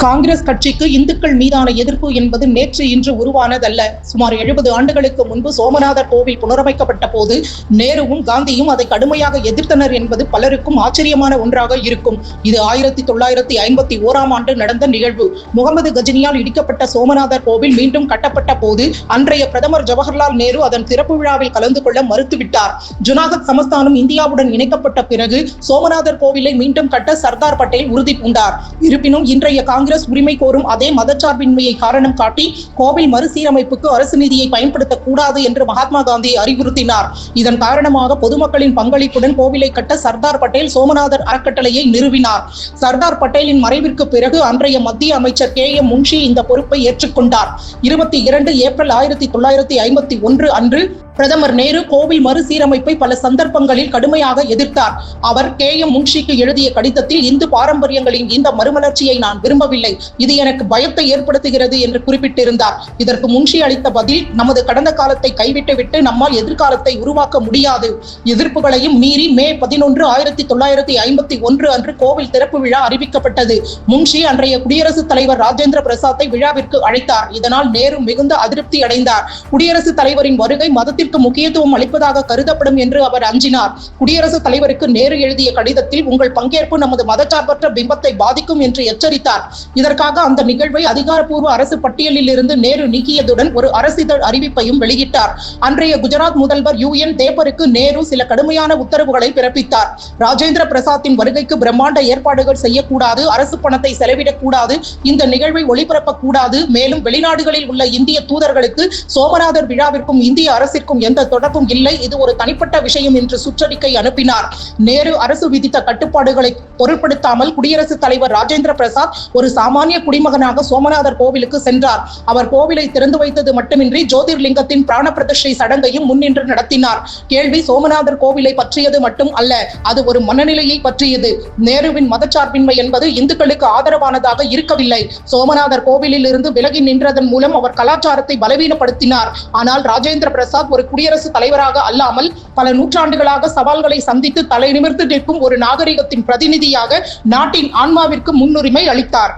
காங்கிரஸ் கட்சிக்கு இந்துக்கள் மீதான எதிர்ப்பு என்பது நேற்று இன்று உருவானதல்ல. சுமார் 70 ஆண்டுகளுக்கு முன்பு சோமநாதர் கோவில் புனரமைக்கப்பட்ட போது நேருவும் காந்தியும் அதை கடுமையாக எதிர்த்தனர் என்பது பலருக்கும் ஆச்சரியமான ஒன்றாக இருக்கும். இது 1951ஆம் ஆண்டு நடந்த நிகழ்வு. முகமது கஜினியால் இடிக்கப்பட்ட சோமநாதர் கோவில் மீண்டும் கட்டப்பட்ட போது அன்றைய பிரதமர் ஜவஹர்லால் நேரு அதன் திறப்பு விழாவில் கலந்து கொள்ள மறுத்துவிட்டார். ஜுனாகத் சமஸ்தானம் இந்தியாவுடன் இணைக்கப்பட்ட பிறகு சோமநாதர் கோவிலை மீண்டும் கட்ட சர்தார் பட்டேல் உறுதி பூண்டார். இருப்பினும் இன்றைய காங்கிரஸ் உரிமை கோரும் அதே மதச்சார்பின்மையை காரணம் காட்டி கோவில் மறுசீரமைப்புக்கு அரசு நிதியை பயன்படுத்தக்கூடாது என்று மகாத்மா காந்தி அறிவுறுத்தினார். இதன் காரணமாக பொதுமக்களின் பங்களிப்புடன் கோவிலை கட்ட சர்தார் பட்டேல் சோமநாதர் அறக்கட்டளையை நிறுவினார். சர்தார் பட்டேலின் மறைவிற்கு பிறகு அன்றைய மத்திய அமைச்சர் KM முன்ஷி இந்த பொறுப்பை ஏற்றுக்கொண்டார். 22 ஏப்ரல் 1951 அன்று பிரதமர் நேரு கோவில் மறுசீரமைப்பை பல சந்தர்ப்பங்களில் கடுமையாக எதிர்த்தார். அவர் KM முன்ஷிக்கு எழுதிய கடிதத்தில் இந்து பாரம்பரியங்களின் இந்த மறுமலர்ச்சியை நான் விரும்பவில்லை, இது எனக்கு பயத்தை ஏற்படுத்துகிறது என்று குறிப்பிட்டிருந்தார். இதற்கு முன்ஷி அளித்த பதில், நமது கடந்த காலத்தை கைவிட்டுவிட்டு நம்மால் எதிர்காலத்தை உருவாக்க முடியாது. எதிர்ப்புகளையும் மீறி மே 11, 1951 அன்று கோவில் திறப்பு விழா அறிவிக்கப்பட்டது. முன்ஷி அன்றைய குடியரசுத் தலைவர் ராஜேந்திர பிரசாத்தை விழாவிற்கு அழைத்தார். இதனால் நேரு மிகுந்த அதிருப்தி அடைந்தார். குடியரசுத் தலைவரின் வருகை மதத்திற்கு முக்கியத்துவம் அளிப்பதாக கருதப்படும் என்று அவர் அஞ்சினார். குடியரசுத் தலைவருக்கு நேரு எழுதிய கடிதத்தில் உங்கள் பங்கேற்பு நமது மதச்சார்பற்ற பிம்பத்தை பாதிக்கும் என்று எச்சரித்தார். இதற்காக அந்த நிகழ்வை அதிகாரப்பூர்வ அரசு பட்டியலில் இருந்து நேரு நீக்கியதுடன் ஒரு அரசிதழ் அறிவிப்பையும் வெளியிட்டார். அன்றைய குஜராத் முதல்வர் UN தேப்பருக்கு நேரு சில கடுமையான உத்தரவுகளை பிறப்பித்தார். ராஜேந்திர பிரசாத்தின் வருகைக்கு பிரம்மாண்ட ஏற்பாடுகள் செய்யக்கூடாது, அரசு பணத்தை செலவிடக்கூடாது, இந்த நிகழ்வை ஒளிபரப்பக்கூடாது, மேலும் வெளிநாடுகளில் உள்ள இந்திய தூதர்களுக்கு சோமநாதர் விழாவிற்கும் இந்திய அரசிற்கும் எந்த தொடர்பும் இல்லை, இது ஒரு தனிப்பட்ட விஷயம் என்று சுற்றறிக்கை அனுப்பினார். நேரு அரசு விதித்த கட்டுப்பாடுகளை பொருட்படுத்தாமல் குடியரசுத் தலைவர் ராஜேந்திர பிரசாத் ஒரு சாமானிய குடிமகனாக சோமநாதர் கோவிலுக்கு சென்றார். அவர் கோவிலை திறந்து வைத்தது மட்டுமின்றி ஜோதிர்லிங்கத்தின் பிராண பிரதிஷ்டை சடங்கையும் முன்னின்று நடத்தினார். கேள்வி சோமநாதர் கோவிலை பற்றியது மட்டும் அல்ல, அது ஒரு மனநிலையை பற்றியது. நேருவின் மதச்சார்பின்மை என்பது இந்துக்களுக்கு ஆதரவானதாக இருக்கவில்லை. சோமநாதர் கோவிலில் இருந்து விலகி நின்றதன் மூலம் அவர் கலாச்சாரத்தை பலவீனப்படுத்தினார். ஆனால் ராஜேந்திர பிரசாத் ஒரு குடியரசுத் தலைவராக அல்லாமல் பல நூற்றாண்டுகளாக சவால்களை சந்தித்து தலை நிமிர்ந்து நிற்கும் ஒரு நாகரிகத்தின் பிரதிநிதியாக நாட்டின் ஆன்மாவிற்கு முன்னுரிமை அளித்தார்.